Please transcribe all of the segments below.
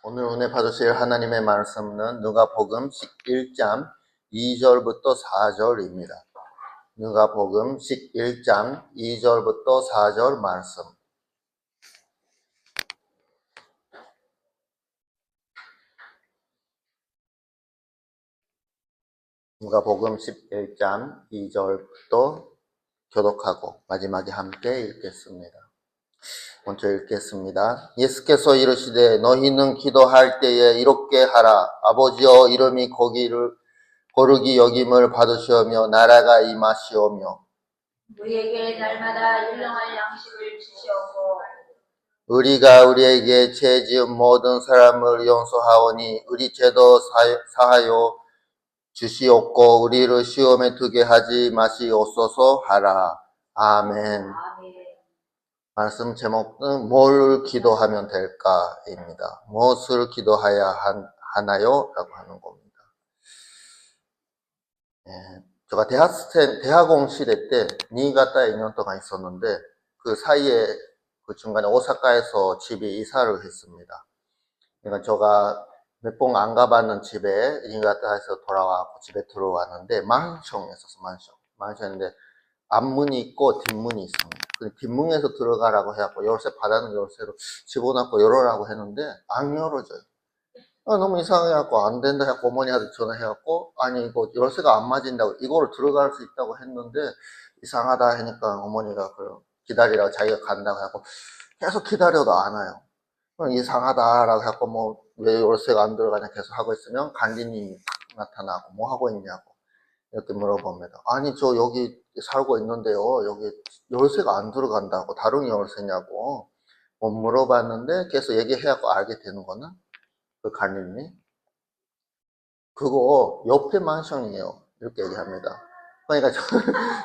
오늘 은혜 받으실 하나님의 말씀은 누가복음 11장 2절부터 4절입니다. 누가복음 11장 2절부터 4절 말씀. 누가복음 11장 2절부터 교독하고 마지막에 함께 읽겠습니다. 먼저 읽겠습니다. 예수께서 이르시되 너희는 기도할 때에 이렇게 하라. 아버지여, 이름이 거룩이 여김을 받으시오며 나라가 임하시오며 우리에게 날마다 일용할 양식을 주시옵고 우리가 우리에게 죄 지은 모든 사람을 용서하오니 우리 죄도 사하여 주시옵고 우리를 시험에 들게 하지 마시옵소서 하라. 아멘. 말씀 제목은 뭘 기도하면 될까입니다. 무엇을 기도해야 하나요? 라고 하는 겁니다. 제가 대학원 시대 때 니이가타에 2년 동안 있었는데 그 사이에 그 중간에 오사카에서 집에 이사를 했습니다. 그러니까 제가 몇 번 안 가봤는 집에 니이가타에서 돌아와서 집에 들어왔는데 만션이었어요. 만션인데 앞문이 있고 뒷문이 있습니다. 근데 뒷문에서 들어가라고 해갖고 열쇠 받아는 열쇠로 집어넣고 열어라고 했는데 안 열어져요. 너무 이상해갖고 안 된다 해갖고 어머니한테 전화해갖고 아니 이거 열쇠가 안 맞은다고 이거를 들어갈 수 있다고 했는데 이상하다 하니까 어머니가 기다리라고 자기가 간다고 해갖고 계속 기다려도 안 와요. 이상하다라고 해갖고 뭐 왜 열쇠가 안 들어가냐 계속 하고 있으면 관리님이 딱 나타나고 뭐 하고 있냐고 이렇게 물어봅니다. 아니 저 여기 살고 있는데요 여기 열쇠가 안 들어간다고 다른 열쇠냐고 뭐 물어봤는데 계속 얘기해갖고 알게 되는 거는 그 관리님이 그거 옆에 만션이에요 이렇게 얘기합니다. 그러니까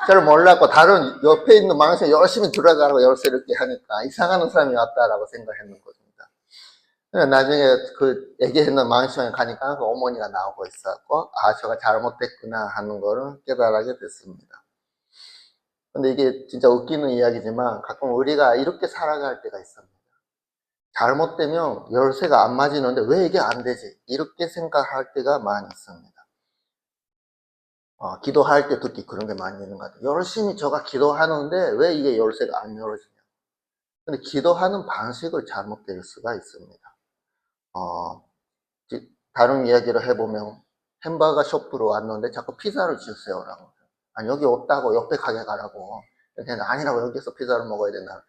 저를 몰랐고 다른 옆에 있는 만션 열심히 들어가라고 열쇠 이렇게 하니까 이상한 사람이 왔다라고 생각했는 겁니다. 나중에 그 얘기했는 만션에 가니까 그 어머니가 나오고 있었고 아 제가 잘못됐구나 하는 거를 깨달하게 됐습니다. 근데 이게 진짜 웃기는 이야기지만 가끔 우리가 이렇게 살아갈 때가 있습니다. 잘못되면 열쇠가 안 맞이는데 왜 이게 안 되지? 이렇게 생각할 때가 많이 있습니다. 기도할 때 특히 그런 게 많이 있는 것 같아요. 열심히 제가 기도하는데 왜 이게 열쇠가 안 열어지냐? 근데 기도하는 방식을 잘못될 수가 있습니다. 다른 이야기를 해보면 햄버거 숍으로 왔는데 자꾸 피자를 주세요라고. 아니 여기 없다고 옆에 가게 가라고. 아니라고 여기서 피자를 먹어야 된다.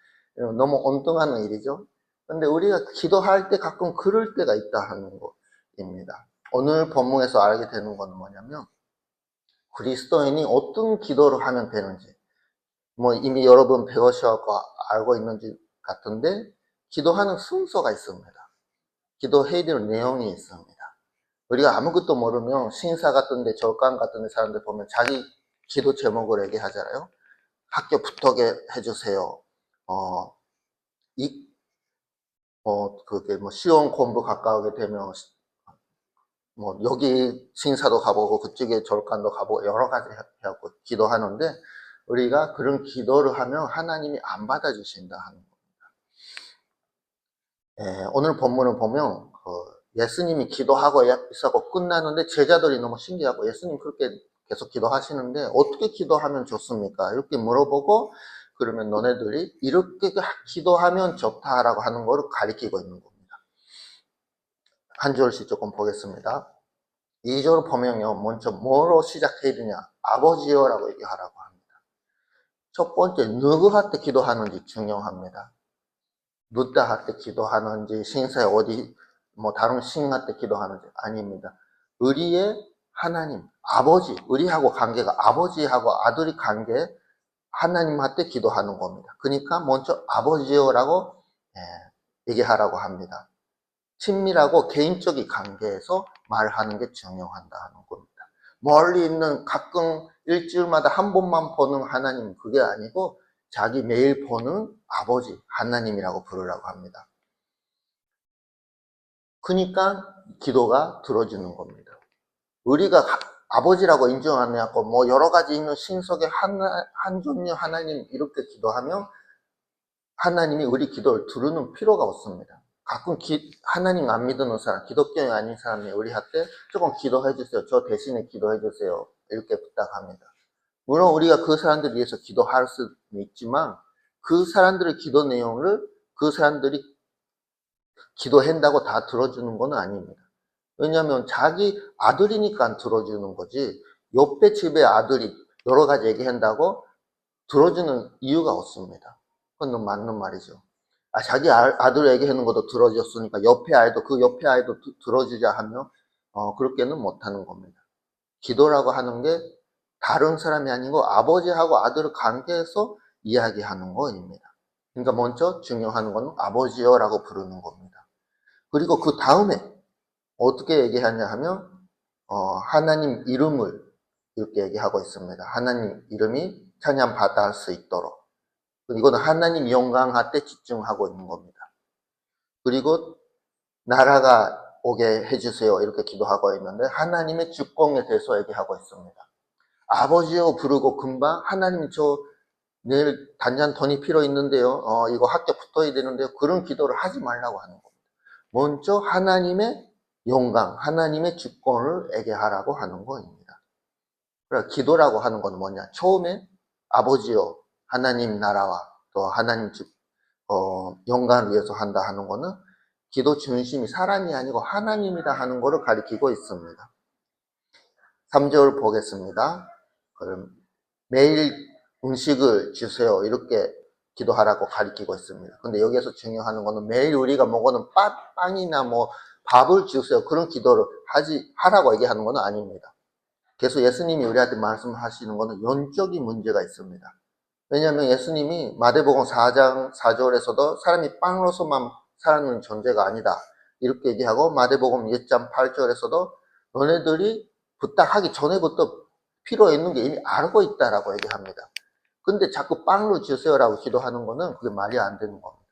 너무 엉뚱한 일이죠. 근데 우리가 기도할 때 가끔 그럴 때가 있다 하는 것입니다. 오늘 본문에서 알게 되는 건 뭐냐면 그리스도인이 어떤 기도를 하면 되는지 뭐 이미 여러분 배우셔서 알고 있는지 같은데 기도하는 순서가 있습니다. 기도해야 될 내용이 있습니다. 우리가 아무것도 모르면 신사 같은데 절간 같은데 사람들 보면 자기 기도 제목을 얘기하잖아요. 학교 붙게 해주세요. 그게 뭐 시험 공부 가까우게 되면 뭐 여기 신사도 가보고 그쪽에 절간도 가보고 여러 가지 해갖고 기도하는데 우리가 그런 기도를 하면 하나님이 안 받아주신다 하는 겁니다. 오늘 본문을 보면 예수님이 기도하고 있었고 끝나는데 제자들이 너무 신기하고 예수님 그렇게 계속 기도하시는데 어떻게 기도하면 좋습니까? 이렇게 물어보고 그러면 너네들이 이렇게 기도하면 좋다라고 하는 거를 가리키고 있는 겁니다. 한 절씩 조금 보겠습니다. 2절 보면요. 먼저 뭐로 시작해야 되냐? 아버지여라고 얘기하라고 합니다. 첫 번째 누구한테 기도하는지 중요합니다. 누다한테 기도하는지 신사에 어디 뭐 다른 신한테 기도하는지 아닙니다. 우리의 하나님, 아버지, 우리하고 관계가 아버지하고 아들이 관계 하나님한테 기도하는 겁니다. 그러니까 먼저 아버지여라고 얘기하라고 합니다. 친밀하고 개인적인 관계에서 말하는 게 중요하다는 겁니다. 멀리 있는 가끔 일주일마다 한 번만 보는 하나님 그게 아니고 자기 매일 보는 아버지 하나님이라고 부르라고 합니다. 그러니까 기도가 들어지는 겁니다. 우리가 아버지라고 인정 안 해갖고 뭐 여러 가지 있는 신속의 한 종류 하나님 이렇게 기도하면 하나님이 우리 기도를 들으는 필요가 없습니다. 가끔 하나님 안 믿는 사람, 기독교인이 아닌 사람이 우리한테 조금 기도해 주세요. 저 대신에 기도해 주세요. 이렇게 부탁합니다. 물론 우리가 그 사람들을 위해서 기도할 수는 있지만 그 사람들의 기도 내용을 그 사람들이 기도한다고 다 들어주는 건 아닙니다. 왜냐하면 자기 아들이니까 들어주는 거지 옆에 집의 아들이 여러 가지 얘기한다고 들어주는 이유가 없습니다. 그건 너무 맞는 말이죠. 자기 아들 얘기하는 것도 들어줬으니까 옆에 아이도 그 옆에 아이도 들어주자 하면 그렇게는 못하는 겁니다. 기도라고 하는 게 다른 사람이 아니고 아버지하고 아들의 관계에서 이야기하는 거입니다. 그러니까 먼저 중요한 건 아버지여라고 부르는 겁니다. 그리고 그 다음에 어떻게 얘기하냐 하면 하나님 이름을 이렇게 얘기하고 있습니다. 하나님 이름이 찬양받을 수 있도록. 이거는 하나님 영광할 때 집중하고 있는 겁니다. 그리고 나라가 오게 해주세요 이렇게 기도하고 있는데 하나님의 주권에 대해서 얘기하고 있습니다. 아버지여 부르고 금방 하나님 저 내일 단장 돈이 필요 있는데요. 이거 학교 붙어야 되는데요. 그런 기도를 하지 말라고 하는 겁니다. 먼저 하나님의 영광, 하나님의 주권을 얘기하라고 하는 겁니다. 그러니까 기도라고 하는 건 뭐냐? 처음에 아버지여 하나님 나라와 또 하나님 영광을 위해서 한다 하는 거는 기도 중심이 사람이 아니고 하나님이다 하는 것을 가리키고 있습니다. 3절 보겠습니다. 그럼 매일 음식을 주세요 이렇게 기도하라고 가리키고 있습니다. 근데 여기에서 중요한 거는 매일 우리가 먹는 빵이나 뭐 밥을 주세요 그런 기도를 하라고 얘기하는 건 아닙니다. 그래서 예수님이 우리한테 말씀하시는 거는 영적인 문제가 있습니다. 왜냐하면 예수님이 마태복음 4장 4절에서도 사람이 빵으로서만 사는 존재가 아니다 이렇게 얘기하고 마태복음 1장 8절에서도 너네들이 부탁하기 전에부터 필요 있는 게 이미 알고 있다라고 얘기합니다. 근데 자꾸 빵으로 주세요라고 기도하는 거는 그게 말이 안 되는 겁니다.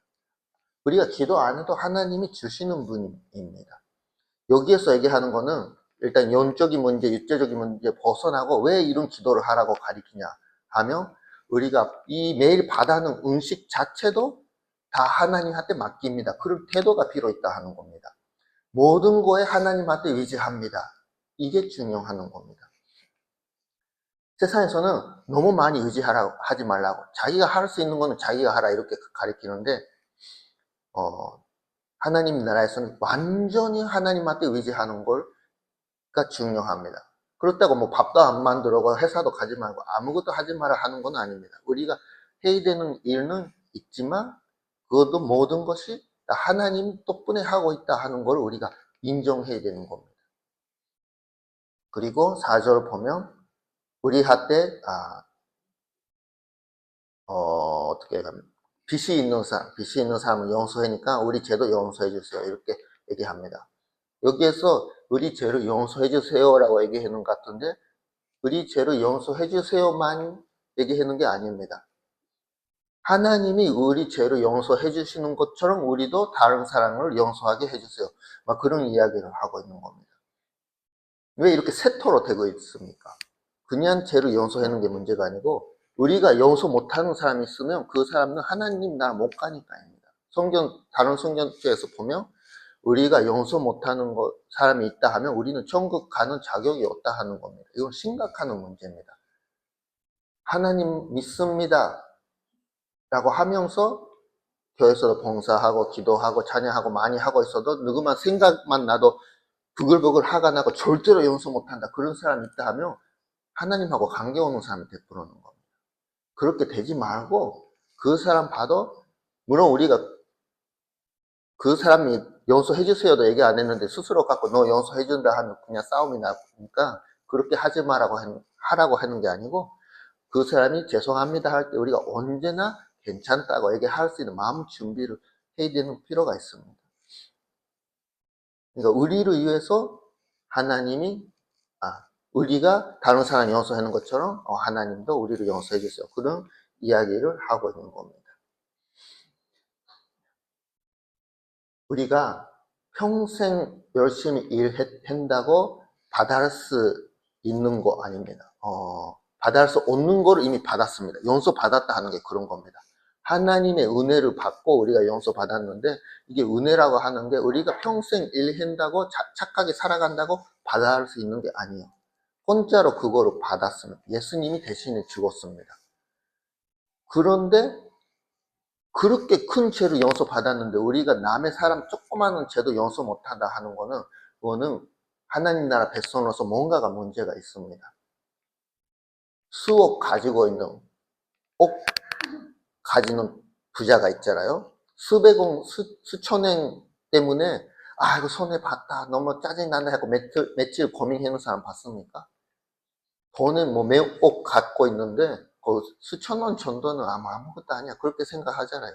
우리가 기도 안 해도 하나님이 주시는 분입니다. 여기에서 얘기하는 거는 일단 영적인 문제, 육체적인 문제 벗어나고 왜 이런 기도를 하라고 가리키냐 하면 우리가 이 매일 받아는 음식 자체도 다 하나님한테 맡깁니다. 그런 태도가 필요 있다 하는 겁니다. 모든 거에 하나님한테 의지합니다. 이게 중요한 겁니다. 세상에서는 너무 많이 하지 말라고 자기가 할 수 있는 거는 자기가 하라 이렇게 가리키는데 하나님 나라에서는 완전히 하나님한테 의지하는 걸가 중요합니다. 그렇다고 뭐 밥도 안 만들고 회사도 가지 말고 아무것도 하지 마라 하는 건 아닙니다. 우리가 해야 되는 일은 있지만 그것도 모든 것이 다 하나님 덕분에 하고 있다 하는 걸 우리가 인정해야 되는 겁니다. 그리고 4절 보면 우리한테 어떻게 하면 빚이 있는 사람은 용서하니까 우리 죄도 용서해 주세요 이렇게 얘기합니다. 여기에서 우리 죄를 용서해 주세요라고 얘기하는 것 같은데 우리 죄를 용서해 주세요만 얘기하는 게 아닙니다. 하나님이 우리 죄를 용서해 주시는 것처럼 우리도 다른 사람을 용서하게 해주세요. 막 그런 이야기를 하고 있는 겁니다. 왜 이렇게 세토로 되고 있습니까? 그냥 죄를 용서하는 게 문제가 아니고 우리가 용서 못하는 사람이 있으면 그 사람은 하나님 나라 못 가니까입니다. 다른 성경에서 보면 우리가 용서 못하는 사람이 있다 하면 우리는 천국 가는 자격이 없다 하는 겁니다. 이건 심각한 문제입니다. 하나님 믿습니다 라고 하면서 교회에서도 봉사하고 기도하고 찬양하고 많이 하고 있어도 누구만 생각만 나도 부글부글 화가 나고 절대로 용서 못한다 그런 사람이 있다 하면 하나님하고 관계 없는 사람이 되풀어는 겁니다. 그렇게 되지 말고 그 사람 봐도 물론 우리가 그 사람이 용서해 주세요도 얘기 안 했는데 스스로 갖고 너 용서해 준다 하면 그냥 싸움이 나니까 그렇게 하지 마라고 하라고 하는 게 아니고 그 사람이 죄송합니다 할 때 우리가 언제나 괜찮다고 얘기할 수 있는 마음 준비를 해야 되는 필요가 있습니다. 그러니까 우리를 위해서 하나님이 우리가 다른 사람 용서하는 것처럼 하나님도 우리를 용서해 주세요. 그런 이야기를 하고 있는 겁니다. 우리가 평생 열심히 일한다고 받을 수 있는 거 아닙니다. 받을 수 없는 거를 이미 받았습니다. 용서 받았다 하는 게 그런 겁니다. 하나님의 은혜를 받고 우리가 용서 받았는데, 이게 은혜라고 하는 게 우리가 평생 일한다고 착하게 살아간다고 받아갈 수 있는 게 아니에요. 혼자로 그거를 받았습니다. 예수님이 대신에 죽었습니다. 그런데 그렇게 큰 죄를 용서 받았는데 우리가 남의 사람 조그마한 죄도 용서 못한다 하는 거는, 그거는 하나님 나라 백성으로서 뭔가가 문제가 있습니다. 수억 가지고 있는, 억 가지는 부자가 있잖아요. 수백억, 수천억 때문에 아 이거 손해 봤다, 너무 짜증난다 하고 며칠 고민하는 사람 봤습니까? 돈은 뭐 몇억 갖고 있는데 그 수천원 정도는 아무것도 아니야, 그렇게 생각하잖아요.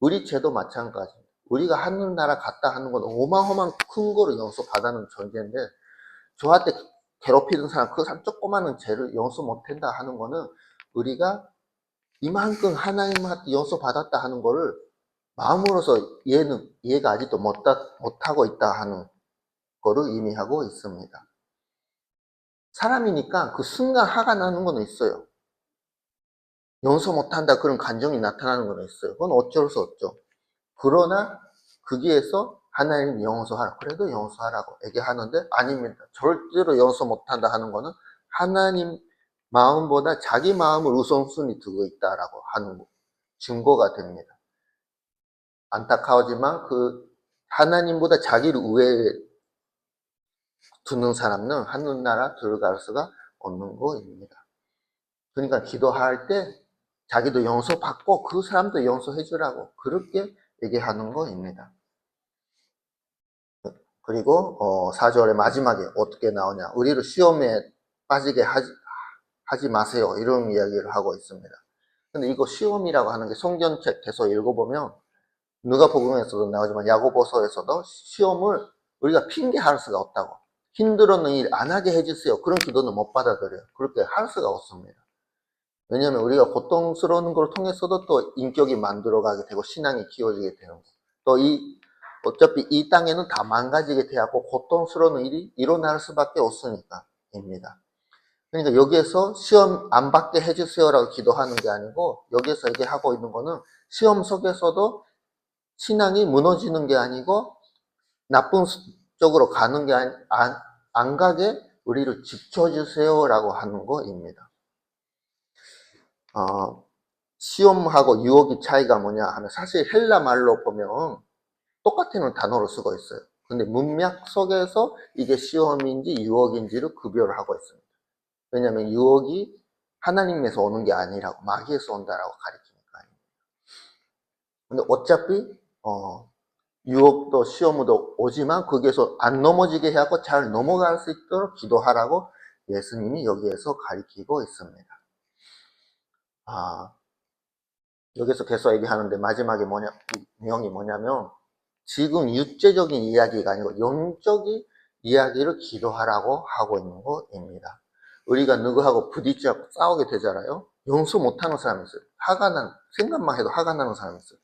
우리 죄도 마찬가지입니다. 우리가 하늘나라 갔다 하는 건 어마어마한 큰 거를 용서 받아는 존재인데, 저한테 괴롭히던 사람, 그 사람 조그마한 죄를 용서 못한다 하는 거는, 우리가 이만큼 하나님한테 용서 받았다 하는 거를 마음으로서 얘가 아직도 못하고 있다 하는 거를 의미하고 있습니다. 사람이니까 그 순간 화가 나는 건 있어요. 용서 못한다 그런 감정이 나타나는 건 있어요. 그건 어쩔 수 없죠. 그러나 거기에서 하나님 용서하라, 그래도 용서하라고 얘기하는데, 아닙니다. 절대로 용서 못한다 하는 거는 하나님 마음보다 자기 마음을 우선순위 두고 있다라고 하는 증거가 됩니다. 안타까우지만 그 하나님보다 자기를 우회에 두는 사람은 하늘나라 들어갈 수가 없는 거입니다. 그러니까 기도할 때 자기도 용서받고 그 사람도 용서해 주라고 그렇게 얘기하는 거입니다. 그리고 4절의 마지막에 어떻게 나오냐, 우리를 시험에 빠지게 하지 마세요, 이런 이야기를 하고 있습니다. 근데 이거 시험이라고 하는 게 성경책 계속 읽어보면 누가복음에서도 나오지만 야고보서에서도 시험을 우리가 핑계할 수가 없다고, 힘들었는 일 안 하게 해주세요, 그런 기도는 못 받아들여요. 그렇게 할 수가 없습니다. 왜냐하면 우리가 고통스러운 걸 통해서도 또 인격이 만들어가게 되고 신앙이 키워지게 되는 거, 또 어차피 이 땅에는 다 망가지게 되고 고통스러운 일이 일어날 수밖에 없으니까입니다. 그러니까 여기에서 시험 안 받게 해주세요라고 기도하는 게 아니고, 여기에서 얘기하고 있는 거는 시험 속에서도 신앙이 무너지는 게 아니고 나쁜 쪽으로 가는 게 안 가게 우리를 지켜주세요라고 하는 거입니다. 시험하고 유혹의 차이가 뭐냐 하면, 사실 헬라 말로 보면 똑같은 단어로 쓰고 있어요. 근데 문맥 속에서 이게 시험인지 유혹인지를 구별을 하고 있습니다. 왜냐하면 유혹이 하나님에서 오는 게 아니라고, 마귀에서 온다라고 가리키니까요. 근데 어차피 유혹도 시험도 오지만 거기에서 안 넘어지게 하고 잘 넘어갈 수 있도록 기도하라고 예수님이 여기에서 가리키고 있습니다. 여기서 계속 얘기하는데 마지막에 내용이 뭐냐면, 지금 육체적인 이야기가 아니고 영적인 이야기를 기도하라고 하고 있는 거입니다. 우리가 누구하고 부딪히고 싸우게 되잖아요. 용서 못하는 사람이 있어요. 생각만 해도 화가 나는 사람이 있어요.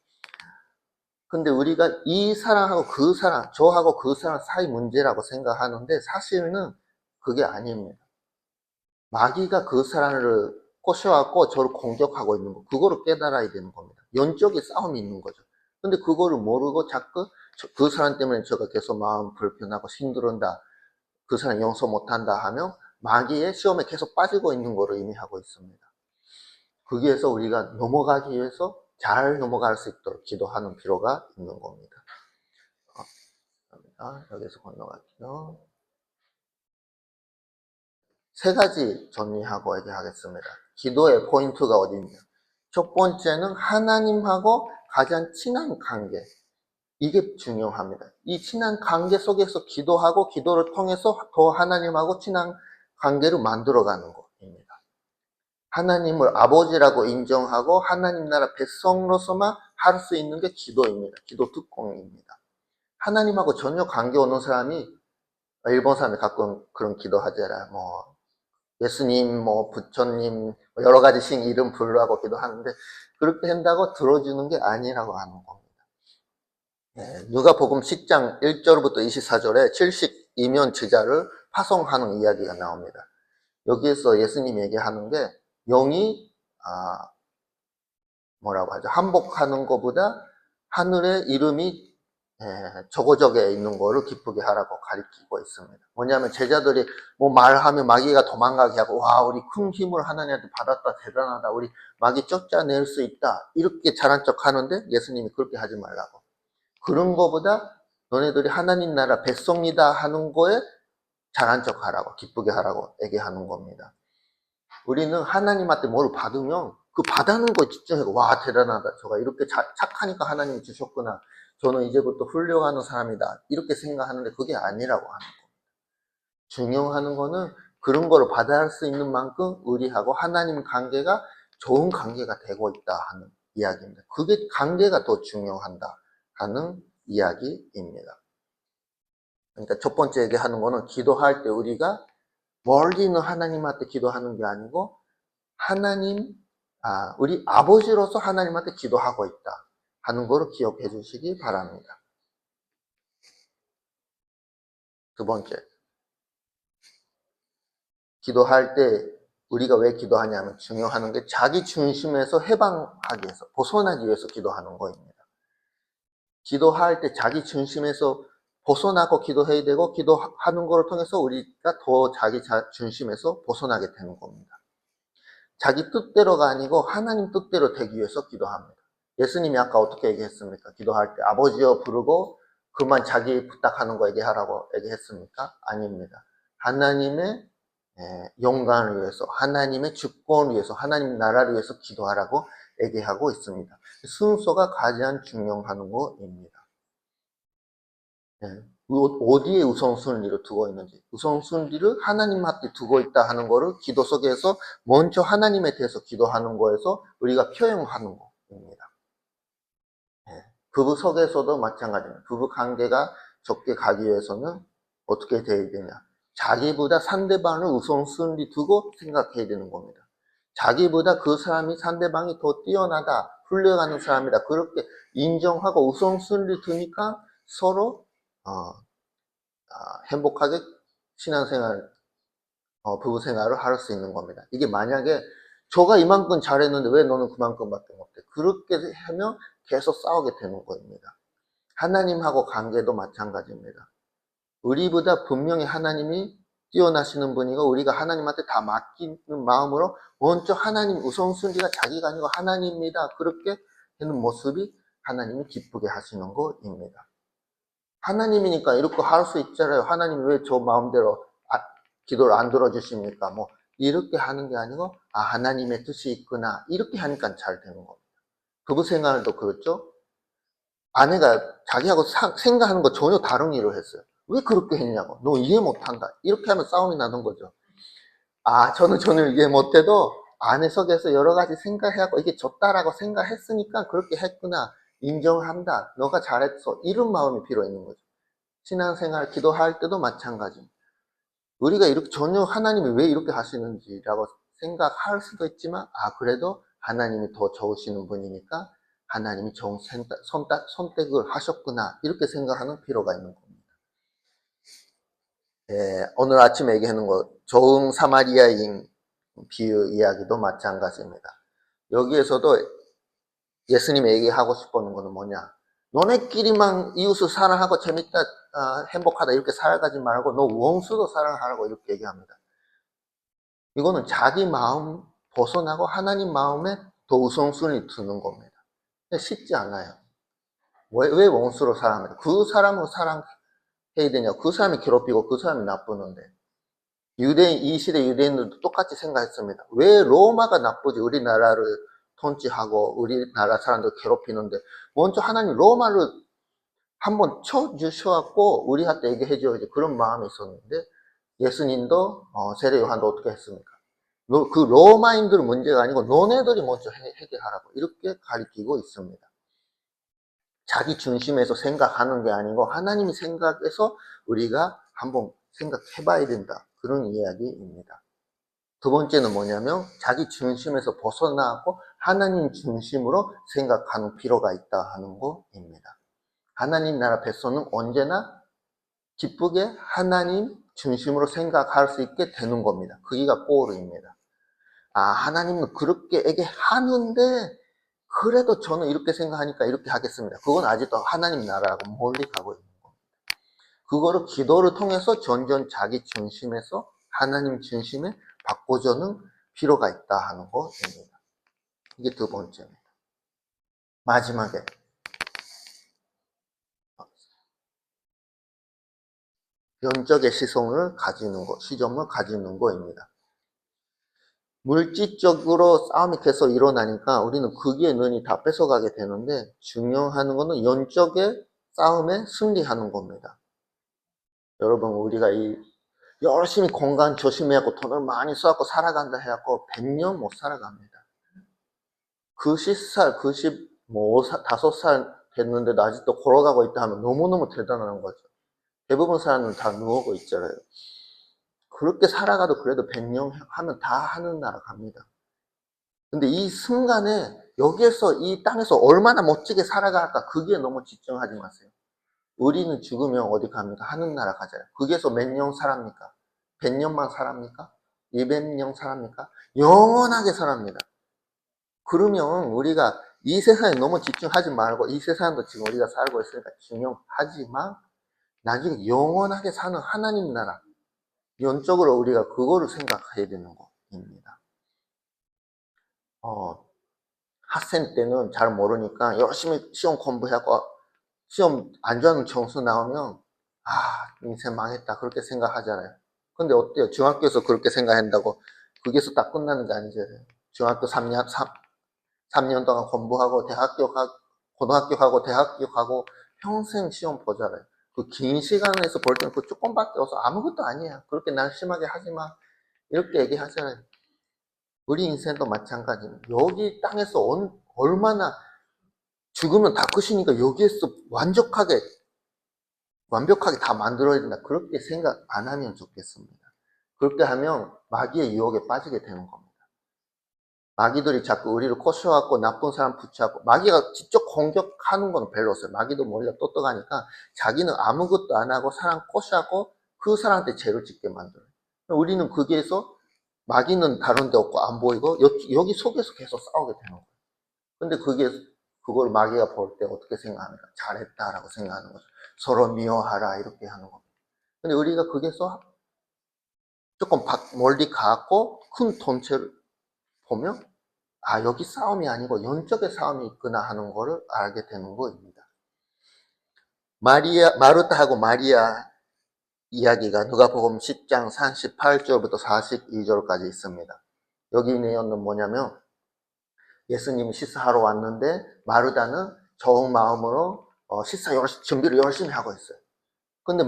근데 우리가 이 사람하고 그 사람, 저하고 그 사람 사이 문제라고 생각하는데, 사실은 그게 아닙니다. 마귀가 그 사람을 꼬셔갖고 저를 공격하고 있는 거, 그거를 깨달아야 되는 겁니다. 영적인 싸움이 있는 거죠. 근데 그거를 모르고 자꾸 그 사람 때문에 제가 계속 마음 불편하고 힘들다, 그 사람 용서 못한다 하면 마귀의 시험에 계속 빠지고 있는 거를 의미하고 있습니다. 거기에서 우리가 넘어가기 위해서 잘 넘어갈 수 있도록 기도하는 필요가 있는 겁니다. 여기서 건너갈게요. 세 가지 정리하고 얘기하겠습니다. 기도의 포인트가 어디냐? 첫 번째는 하나님하고 가장 친한 관계. 이게 중요합니다. 이 친한 관계 속에서 기도하고 기도를 통해서 더 하나님하고 친한 관계를 만들어가는 것입니다. 하나님을 아버지라고 인정하고 하나님 나라 백성으로서만 할 수 있는 게 기도입니다. 기도 특공입니다. 하나님하고 전혀 관계 없는 사람이, 일본 사람이 가끔 그런 기도하잖아요. 예수님, 부처님, 여러 가지 신 이름 부르라고 기도하는데, 그렇게 한다고 들어주는 게 아니라고 하는 겁니다. 누가복음 10장 1절부터 24절에 72면 제자를 파송하는 이야기가 나옵니다. 여기에서 예수님이 얘기하는 게, 영이 뭐라고 하죠? 한복하는 것보다 하늘의 이름이 저거저게 있는 거를 기쁘게 하라고 가리키고 있습니다. 뭐냐면 제자들이 뭐 말하면 마귀가 도망가게 하고, 와, 우리 큰 힘을 하나님한테 받았다, 대단하다, 우리 마귀 쫓아낼 수 있다, 이렇게 잘한 척 하는데 예수님이 그렇게 하지 말라고. 그런 거보다 너네들이 하나님 나라 백성이다 하는 거에 잘한 척 하라고, 기쁘게 하라고 얘기하는 겁니다. 우리는 하나님한테 뭘 받으면 그 받는 거에 집중하고, 와, 대단하다, 저가 이렇게 착하니까 하나님이 주셨구나, 저는 이제부터 훌륭한 사람이다, 이렇게 생각하는데 그게 아니라고 하는 거예요. 중요한 거는 그런 거를 받아야 수 있는 만큼 우리하고 하나님 관계가 좋은 관계가 되고 있다 하는 이야기입니다. 그게 관계가 더 중요하다 하는 이야기입니다. 그러니까 첫 번째 얘기하는 거는 기도할 때 우리가 멀리 있는 하나님한테 기도하는 게 아니고 하나님, 우리 아버지로서 하나님한테 기도하고 있다 하는 거를 기억해 주시기 바랍니다. 두 번째, 기도할 때 우리가 왜 기도하냐면 중요한 게 자기 중심에서 해방하기 위해서, 벗어나기 위해서 기도하는 거입니다. 기도할 때 자기 중심에서 벗어나고 기도해야 되고, 기도하는 것을 통해서 우리가 더 자기 중심에서 벗어나게 되는 겁니다. 자기 뜻대로가 아니고 하나님 뜻대로 되기 위해서 기도합니다. 예수님이 아까 어떻게 얘기했습니까? 기도할 때 아버지여 부르고 그만 자기 부탁하는 거 얘기하라고 얘기했습니까? 아닙니다. 하나님의 영광을 위해서, 하나님의 주권을 위해서, 하나님 나라를 위해서 기도하라고 얘기하고 있습니다. 순서가 가장 중요한 거입니다. 어디에 우선순위를 두고 있는지, 우선순위를 하나님 앞에 두고 있다 하는 거를 기도 속에서 먼저 하나님에 대해서 기도하는 거에서 우리가 표현하는 겁니다. 부부 속에서도 마찬가지입니다. 부부 관계가 좋게 가기 위해서는 어떻게 돼야 되냐, 자기보다 상대방을 우선순위 두고 생각해야 되는 겁니다. 자기보다 그 사람이, 상대방이 더 뛰어나다, 훌륭한 사람이다, 그렇게 인정하고 우선순위 두니까 서로 행복하게 신앙생활, 부부 생활을 할 수 있는 겁니다. 이게 만약에 저가 이만큼 잘했는데 왜 너는 그만큼밖에 못해, 그렇게 하면 계속 싸우게 되는 겁니다. 하나님하고 관계도 마찬가지입니다. 우리보다 분명히 하나님이 뛰어나시는 분이고 우리가 하나님한테 다 맡기는 마음으로 먼저 하나님 우선순위가 자기가 아니고 하나님입니다, 그렇게 하는 모습이 하나님이 기쁘게 하시는 것입니다. 하나님이니까 이렇게 할 수 있잖아요. 하나님이 왜 저 마음대로 기도를 안 들어주십니까? 뭐 이렇게 하는 게 아니고, 하나님의 뜻이 있구나, 이렇게 하니까 잘 되는 겁니다. 부부 생활도 그렇죠. 아내가 자기하고 생각하는 거 전혀 다른 일을 했어요. 왜 그렇게 했냐고, 너 이해 못한다, 이렇게 하면 싸움이 나는 거죠. 저는 전혀 이해 못해도 아내 속에서 여러 가지 생각하고 이게 좋다라고 생각했으니까 그렇게 했구나, 인정한다, 너가 잘했어, 이런 마음이 필요 있는 거죠. 신앙생활 기도할 때도 마찬가지입니다. 우리가 이렇게 전혀 하나님이 왜 이렇게 하시는지라고 생각할 수도 있지만, 그래도 하나님이 더 좋으시는 분이니까 하나님이 좋은 선택을 하셨구나, 이렇게 생각하는 필요가 있는 겁니다. 오늘 아침에 얘기하는 거, 좋은 사마리아인 비유 이야기도 마찬가지입니다. 여기에서도 예수님이 얘기하고 싶은 거는 뭐냐, 너네끼리만 이웃을 사랑하고 재밌다, 행복하다 이렇게 살아가지 말고 너 원수도 사랑하라고 이렇게 얘기합니다. 이거는 자기 마음 벗어나고 하나님 마음에 더 우선순위 두는 겁니다. 쉽지 않아요. 왜 원수로 사랑합니까? 그 사람을 사랑해야 되냐, 그 사람이 괴롭히고 그 사람이 나쁘는데. 이 시대 유대인들도 똑같이 생각했습니다. 왜 로마가 나쁘지, 우리나라를 통치하고 우리나라 사람들 괴롭히는데 먼저 하나님 로마를 한번 쳐주셔갖고 우리한테 얘기해 줘야지, 그런 마음이 있었는데, 예수님도 세례 요한도 어떻게 했습니까? 그 로마인들 문제가 아니고 너네들이 먼저 해결하라고 이렇게 가리키고 있습니다. 자기 중심에서 생각하는 게 아니고 하나님이 생각해서 우리가 한번 생각해 봐야 된다, 그런 이야기입니다. 두 번째는 뭐냐면 자기 중심에서 벗어나고 하나님 중심으로 생각하는 필요가 있다 하는 것입니다. 하나님 나라 백성은 언제나 기쁘게 하나님 중심으로 생각할 수 있게 되는 겁니다. 그게가 골입니다. 하나님은 그렇게 얘기하는데 그래도 저는 이렇게 생각하니까 이렇게 하겠습니다. 그건 아직도 하나님 나라라고 멀리 가고 있는 겁니다. 그거를 기도를 통해서 전전 자기 중심에서 하나님 중심에 바꿔주는 필요가 있다 하는 것입니다. 이게 두 번째입니다. 마지막에 영적의 시선을 가지는 것, 시점을 가지는 것입니다. 물질적으로 싸움이 계속 일어나니까 우리는 거기에 눈이 다 뺏어가게 되는데 중요한 거는 영적의 싸움에 승리하는 겁니다. 여러분, 우리가 열심히 건강 조심해갖고 돈을 많이 써갖고 살아간다 해갖고 100년 못 살아갑니다. 90살, 95살 됐는데도 아직도 걸어가고 있다 하면 너무너무 대단한 거죠. 대부분 사람은 다 누우고 있잖아요. 그렇게 살아가도 그래도 100년 하면 다 하늘나라 갑니다. 근데 이 순간에 여기에서 이 땅에서 얼마나 멋지게 살아갈까 그게 너무 집중하지 마세요. 우리는 죽으면 어디 갑니까? 하늘나라 가잖아요. 거기에서 몇 년 살합니까? 100년만 살합니까? 200년 살합니까? 영원하게 살합니다. 그러면 우리가 이 세상에 너무 집중하지 말고 이 세상도 지금 우리가 살고 있으니까 중요하지만 나중에 영원하게 사는 하나님 나라 영적으로 우리가 그거를 생각해야 되는 겁니다. 학생 때는 잘 모르니까 열심히 시험 공부하고 시험 안 좋아하는 점수 나오면 인생 망했다 그렇게 생각하잖아요. 근데 어때요? 중학교에서 그렇게 생각한다고 거기에서 딱 끝나는 게 아니잖아요. 중학교 3년 동안 공부하고 고등학교 가고 대학교 가고 평생 시험 보잖아요. 그 긴 시간에서 볼 때는 그 조금밖에 없어 아무것도 아니야. 그렇게 날심하게 하지 마. 이렇게 얘기하잖아요. 우리 인생도 마찬가지입니다. 여기 땅에서 얼마나 죽으면 다 끝이니까 여기에서 완벽하게 다 만들어야 된다. 그렇게 생각 안 하면 좋겠습니다. 그렇게 하면 마귀의 유혹에 빠지게 되는 겁니다. 마귀들이 자꾸 우리를 꼬셔갖고 나쁜 사람 붙여갖고 마귀가 직접 공격하는 건 별로 없어요. 마귀도 머리가 똑똑하니까 자기는 아무것도 안 하고 사람 꼬셔갖고 그 사람한테 죄를 짓게 만들어요. 우리는 거기에서 마귀는 다른 데 없고 안 보이고 여기 속에서 계속 싸우게 되는 거예요. 근데 그걸 마귀가 볼 때 어떻게 생각합니까? 잘했다라고 생각하는 거죠. 서로 미워하라 이렇게 하는 겁니다. 근데 우리가 거기서 조금 멀리 가고 큰 통째를 보면 여기 싸움이 아니고 영적의 싸움이 있구나 하는 거를 알게 되는 거입니다. 마르타하고 마리아 이야기가 누가복음 10장 38절부터 42절까지 있습니다. 여기 내용은 뭐냐면 예수님이 식사하러 왔는데 마르다는 좋은 마음으로 준비를 열심히 하고 있어요. 근데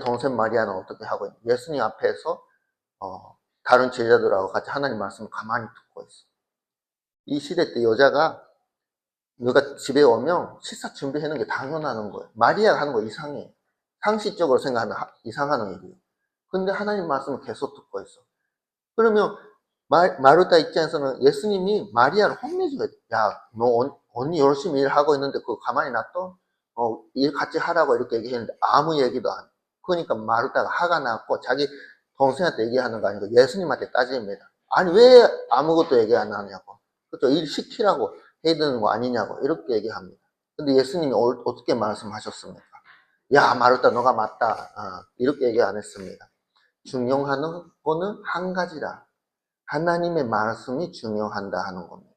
동생 마리아는 어떻게 하고 있냐? 예수님 앞에서 다른 제자들하고 같이 하나님 말씀을 가만히 듣고 있어요. 이 시대 때 여자가 누가 집에 오면 식사 준비하는 게 당연한 거예요. 마리아가 하는 거 이상해. 상식적으로 생각하면 이상한 얘기예요. 근데 하나님 말씀을 계속 듣고 있어. 그러면 마르타 입장에서는 예수님이 마리아를 혼내줘야 돼. 야, 너 언니 열심히 일하고 있는데 그거 가만히 놔둬? 일 같이 하라고 이렇게 얘기했는데 아무 얘기도 안 해. 그러니까 마르타가 화가 났고 자기 동생한테 얘기하는 거 아니고 예수님한테 따집니다. 아니 왜 아무것도 얘기 안 하냐고. 그렇죠. 일 시키라고 해야 되는 거 아니냐고 이렇게 얘기합니다. 근데 예수님이 어떻게 말씀하셨습니까? 야 마르타 너가 맞다. 이렇게 얘기 안 했습니다. 중요한 거는 한 가지라. 하나님의 말씀이 중요한다 하는 겁니다.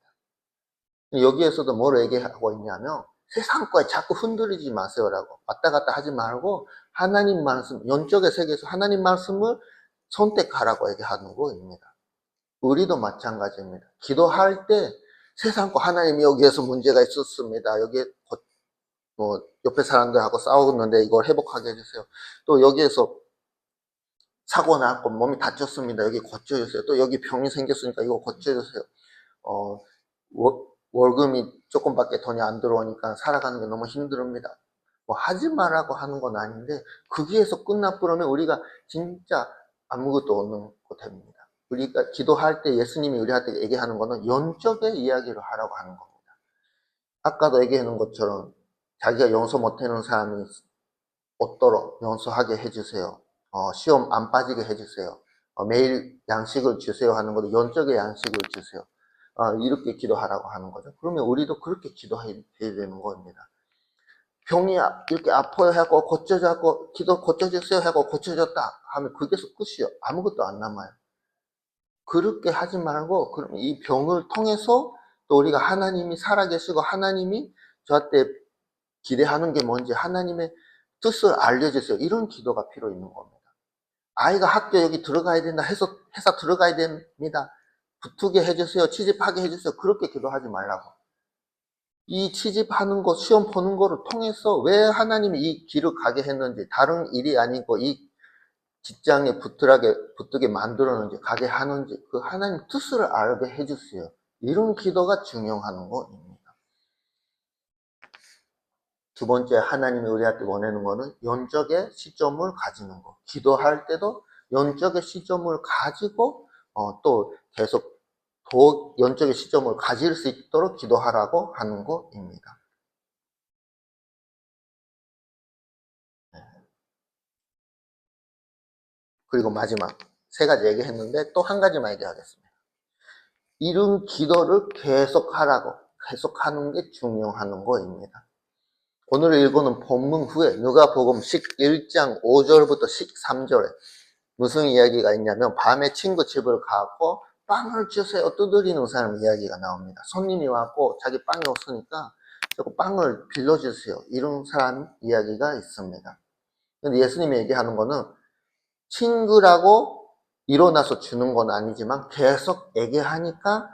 여기에서도 뭘 얘기하고 있냐면 세상 거에 자꾸 흔들리지 마세요라고 왔다 갔다 하지 말고 하나님 말씀, 영적의 세계에서 하나님 말씀을 선택하라고 얘기하는 거입니다. 우리도 마찬가지입니다. 기도할 때 세상 거 하나님이 여기에서 문제가 있었습니다. 여기에 옆에 사람들하고 싸웠는데 이걸 회복하게 해주세요. 또 여기에서 사고 났고 몸이 다쳤습니다. 여기 고쳐주세요. 또 여기 병이 생겼으니까 이거 고쳐주세요. 월급이 조금밖에 돈이 안 들어오니까 살아가는 게 너무 힘듭니다. 하지 말라고 하는 건 아닌데 거기에서 끝나버리면 우리가 진짜 아무것도 없는 거 됩니다. 우리가 기도할 때 예수님이 우리한테 얘기하는 거는 영적의 이야기를 하라고 하는 겁니다. 아까도 얘기하는 것처럼 자기가 용서 못하는 사람이 없도록 용서하게 해주세요. 시험 안 빠지게 해주세요. 매일 양식을 주세요 하는 것도 영적의 양식을 주세요. 이렇게 기도하라고 하는 거죠. 그러면 우리도 그렇게 기도해야 되는 겁니다. 병이 이렇게 아파요 하고 고쳐졌고 기도 고쳐졌어요 하고 고쳐졌다 하면 그게서 끝이요. 아무것도 안 남아요. 그렇게 하지 말고 그럼 이 병을 통해서 또 우리가 하나님이 살아계시고 하나님이 저한테 기대하는 게 뭔지 하나님의 뜻을 알려주세요. 이런 기도가 필요 있는 겁니다. 아이가 학교 여기 들어가야 된다 해서 회사 들어가야 됩니다. 붙게 해주세요. 취직하게 해주세요. 그렇게 기도하지 말라고. 이 취직하는 거, 시험 보는 거를 통해서 왜 하나님이 이 길을 가게 했는지, 다른 일이 아니고 이 직장에 붙게 만들었는지, 가게 하는지, 그 하나님 뜻을 알게 해주세요. 이런 기도가 중요한 거입니다. 두 번째, 하나님이 우리한테 원하는 거는 영적의 시점을 가지는 거. 기도할 때도 영적의 시점을 가지고, 또 계속 더 영적의 시점을 가질 수 있도록 기도하라고 하는 거입니다. 그리고 마지막, 세 가지 얘기했는데 또 한 가지만 얘기하겠습니다. 이런 기도를 계속 하라고, 계속 하는 게 중요한 거입니다. 오늘 읽어놓은 본문 후에 누가복음 11장 5절부터 13절에 무슨 이야기가 있냐면 밤에 친구 집을 가고 빵을 주세요 두드리는 사람 이야기가 나옵니다. 손님이 왔고 자기 빵이 없으니까 저거 빵을 빌려주세요. 이런 사람 이야기가 있습니다. 근데 예수님이 얘기하는 거는 친구라고 일어나서 주는 건 아니지만 계속 얘기하니까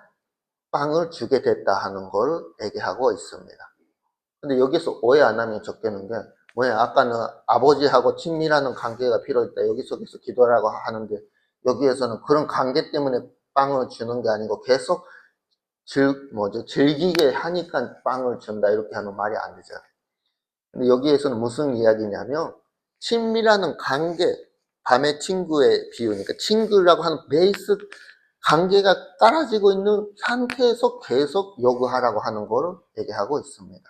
빵을 주게 됐다 하는 걸 얘기하고 있습니다. 근데 여기서 오해 안 하면 좋겠는 게 뭐야, 아까는 아버지하고 친밀한 관계가 필요했다 여기 속에서 기도라고 하는데 여기에서는 그런 관계 때문에 빵을 주는 게 아니고 계속 즐기게 하니까 빵을 준다 이렇게 하면 말이 안 되잖아요. 근데 여기에서는 무슨 이야기냐면 친밀한 관계, 밤의 친구의 비유니까 친구라고 하는 베이스 관계가 떨어지고 있는 상태에서 계속 요구하라고 하는 거를 얘기하고 있습니다.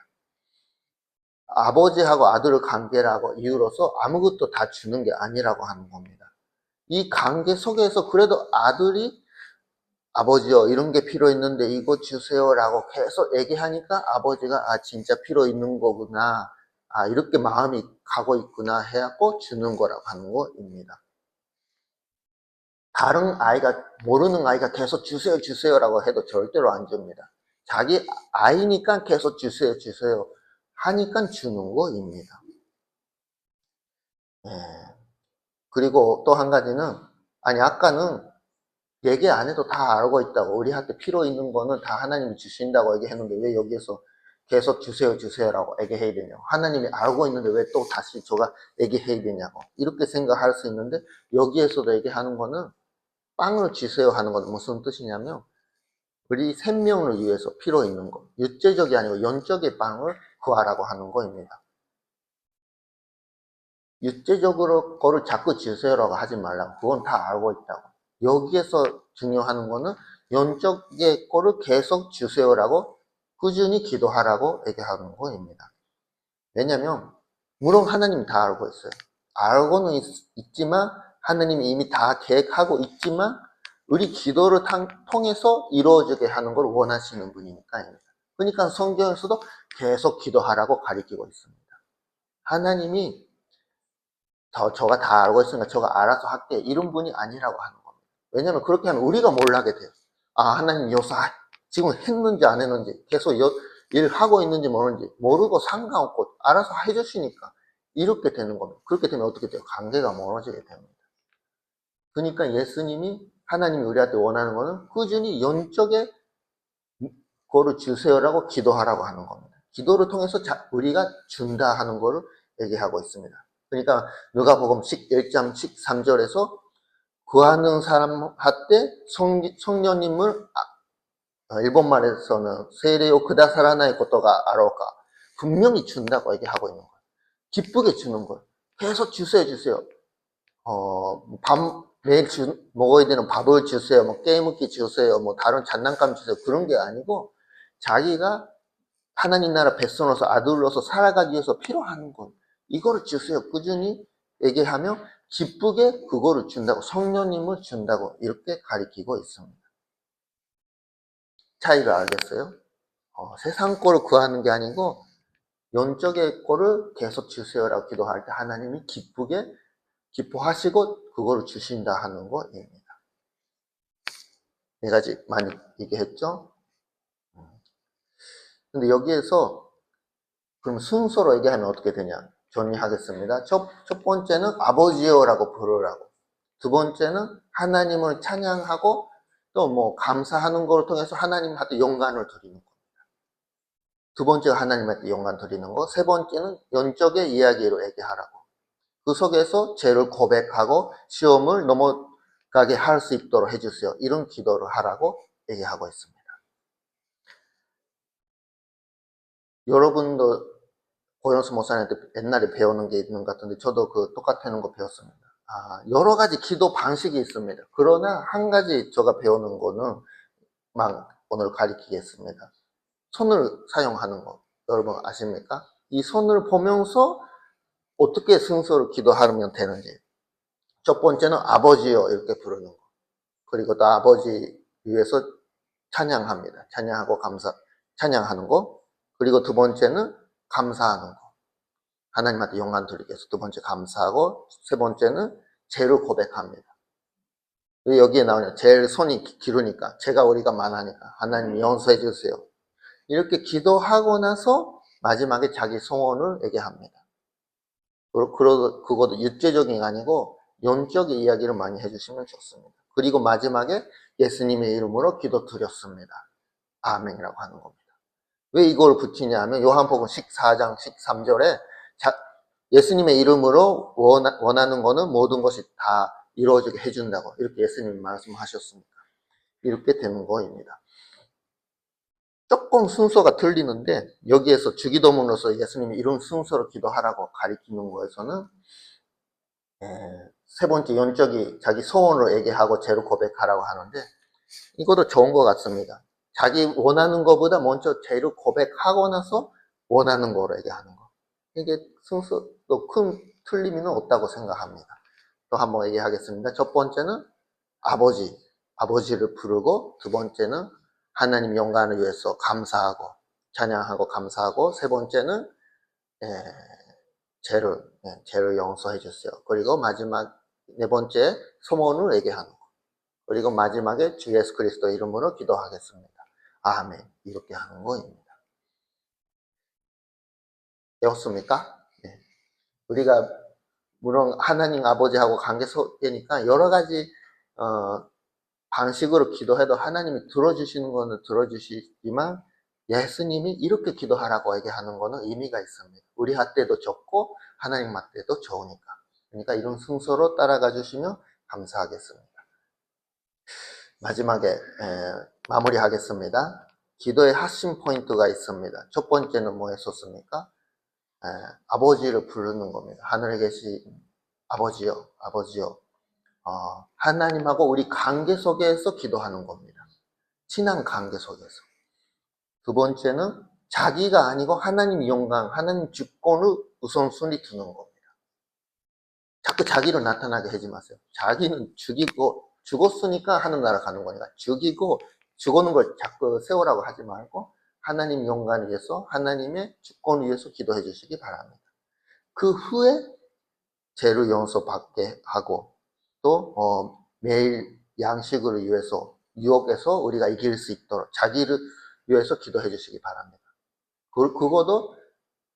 아버지하고 아들의 관계라고 이유로서 아무것도 다 주는 게 아니라고 하는 겁니다. 이 관계 속에서 그래도 아들이 아버지요 이런 게 필요 있는데 이거 주세요라고 계속 얘기하니까 아버지가 진짜 필요 있는 거구나 이렇게 마음이 가고 있구나 해갖고 주는 거라고 하는 거입니다. 다른 아이가 모르는 아이가 계속 주세요 주세요라고 해도 절대로 안 줍니다. 자기 아이니까 계속 주세요 주세요 하니까 주는 거입니다. 예. 그리고 또 한 가지는 아까는 얘기 안 해도 다 알고 있다고 우리한테 필요 있는 거는 다 하나님이 주신다고 얘기했는데 왜 여기에서 계속 주세요 주세요라고 얘기해야 되냐고 하나님이 알고 있는데 왜 또 다시 저가 얘기해야 되냐고 이렇게 생각할 수 있는데 여기에서도 얘기하는 거는 빵을 주세요 하는 건 무슨 뜻이냐면 우리 생명을 위해서 필요 있는 거 육체적이 아니고 영적의 빵을 구하라고 하는 거입니다. 육체적으로 거를 자꾸 주세요라고 하지 말라고 그건 다 알고 있다고 여기에서 중요한 거는 영적의 거를 계속 주세요라고 꾸준히 기도하라고 얘기하는 거입니다. 왜냐면 물론 하나님 다 알고 있어요. 알고는 있지만 하나님이 이미 다 계획하고 있지만 우리 기도를 통해서 이루어지게 하는 걸 원하시는 분이니까입니다. 그러니까 성경에서도 계속 기도하라고 가르치고 있습니다. 하나님이 저가 다 알고 있으니까 저가 알아서 할게 이런 분이 아니라고 하는 겁니다. 왜냐하면 그렇게 하면 우리가 뭘 하게 돼요. 하나님 요새 지금 했는지 안 했는지 계속 일하고 있는지 모르는지 모르고 상관없고 알아서 해주시니까 이렇게 되는 겁니다. 그렇게 되면 어떻게 돼요? 관계가 멀어지게 됩니다. 그러니까 예수님이 하나님이 우리한테 원하는 거는 꾸준히 영적의 거를 주세요라고 기도하라고 하는 겁니다. 기도를 통해서 우리가 준다 하는 거를 얘기하고 있습니다. 그러니까 누가복음 11장 13절에서 구하는 사람한테 성령님을 일본말에서는 세례요 그다사라나의 것도가 아로까 분명히 준다고 얘기하고 있는 거예요. 기쁘게 주는 거예요. 계속 주세요 주세요. 매일 먹어야 되는 밥을 주세요. 뭐 게임기 주세요. 뭐 다른 장난감 주세요. 그런 게 아니고 자기가 하나님 나라 백성으로서 아들로서 살아가기 위해서 필요한 것 이거를 주세요. 꾸준히 얘기하며 기쁘게 그거를 준다고 성령님을 준다고 이렇게 가리키고 있습니다. 차이를 알겠어요? 세상 거를 구하는 게 아니고 영적의 거를 계속 주세요라고 기도할 때 하나님이 기뻐하시고 그거를 주신다 하는 거입니다. 네 가지 많이 얘기했죠? 근데 여기에서 그럼 순서로 얘기하면 어떻게 되냐? 정리하겠습니다. 첫 번째는 아버지요라고 부르라고. 두 번째는 하나님을 찬양하고 또 뭐 감사하는 것을 통해서 하나님한테 영광을 드리는 거. 두 번째가 하나님한테 영광 드리는 거. 세 번째는 영적의 이야기로 얘기하라고. 그 속에서 죄를 고백하고 시험을 넘어가게 할 수 있도록 해주세요. 이런 기도를 하라고 얘기하고 있습니다. 여러분도 고영수 목사님한테 옛날에 배우는 게 있는 것 같은데 저도 그 똑같은 거 배웠습니다. 여러 가지 기도 방식이 있습니다. 그러나 한 가지 제가 배우는 거는 막 오늘 가르치겠습니다. 손을 사용하는 거 여러분 아십니까? 이 손을 보면서 어떻게 순서로 기도하면 되는지. 첫 번째는 아버지요 이렇게 부르는 거. 그리고 또 아버지 위해서 찬양합니다. 찬양하는 거. 그리고 두 번째는 감사하는 거. 하나님한테 영광 드리기 위해서 두 번째 감사하고 세 번째는 죄를 고백합니다. 여기에 나오냐 제일 손이 기르니까 죄가 우리가 많으니까 하나님 용서해 주세요. 이렇게 기도하고 나서 마지막에 자기 소원을 얘기합니다. 그것도 육체적인 게 아니고 영적인 이야기를 많이 해주시면 좋습니다. 그리고 마지막에 예수님의 이름으로 기도 드렸습니다. 아멘이라고 하는 겁니다. 왜 이걸 붙이냐 하면 요한복음 14장 13절에 예수님의 이름으로 원하는 거는 모든 것이 다 이루어지게 해준다고 이렇게 예수님이 말씀하셨습니다. 이렇게 되는 거입니다. 조금 순서가 틀리는데 여기에서 주기도문으로서 예수님이 이런 순서로 기도하라고 가리키는 거에서는 세 번째 영적이 자기 소원으로 얘기하고 죄를 고백하라고 하는데 이것도 좋은 것 같습니다. 자기 원하는 것보다 먼저 죄를 고백하고 나서 원하는 거로 얘기하는 거. 이게 순서도 큰 틀림은 없다고 생각합니다. 또 한번 얘기하겠습니다. 첫 번째는 아버지를 부르고 두 번째는 하나님 영광을 위해서 감사하고 찬양하고 감사하고 세 번째는 죄를 용서해 주세요. 그리고 마지막 네 번째 소원을 얘기하는 거. 그리고 마지막에 주 예수 그리스도 이름으로 기도하겠습니다. 아멘. 이렇게 하는 거입니다. 배웠습니까? 네. 우리가 물론 하나님 아버지하고 관계 속이니까 여러 가지 방식으로 기도해도 하나님이 들어주시는 거는 들어주시지만 예수님이 이렇게 기도하라고 얘기하는 거는 의미가 있습니다. 우리 한테도 좋고 하나님 한테도 좋으니까. 그러니까 이런 순서로 따라가 주시면 감사하겠습니다. 마지막에 마무리하겠습니다. 기도의核心 포인트가 있습니다. 첫 번째는 뭐 했었습니까? 아버지를 부르는 겁니다. 하늘에 계신 아버지요. 하나님하고 우리 관계 속에서 기도하는 겁니다. 친한 관계 속에서. 두 번째는 자기가 아니고 하나님 영광, 하나님 주권을 우선순위 두는 겁니다. 자꾸 자기를 나타나게 하지 마세요. 자기는 죽었으니까 하늘나라 가는 거니까 죽어는 걸 자꾸 세우라고 하지 말고 하나님 영광을 위해서 하나님의 주권을 위해서 기도해 주시기 바랍니다. 그 후에 죄를 용서받게 하고 또 매일 양식을 위해서 유혹에서 우리가 이길 수 있도록 자기를 위해서 기도해 주시기 바랍니다. 그것도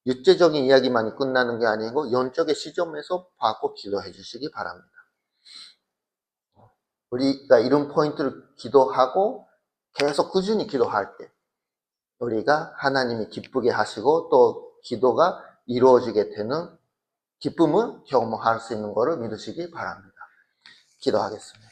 육체적인 이야기만이 끝나는 게 아니고 영적의 시점에서 받고 기도해 주시기 바랍니다. 우리가 이런 포인트를 기도하고 계속 꾸준히 기도할 때 우리가 하나님이 기쁘게 하시고 또 기도가 이루어지게 되는 기쁨을 경험할 수 있는 것을 믿으시기 바랍니다. 기도하겠습니다.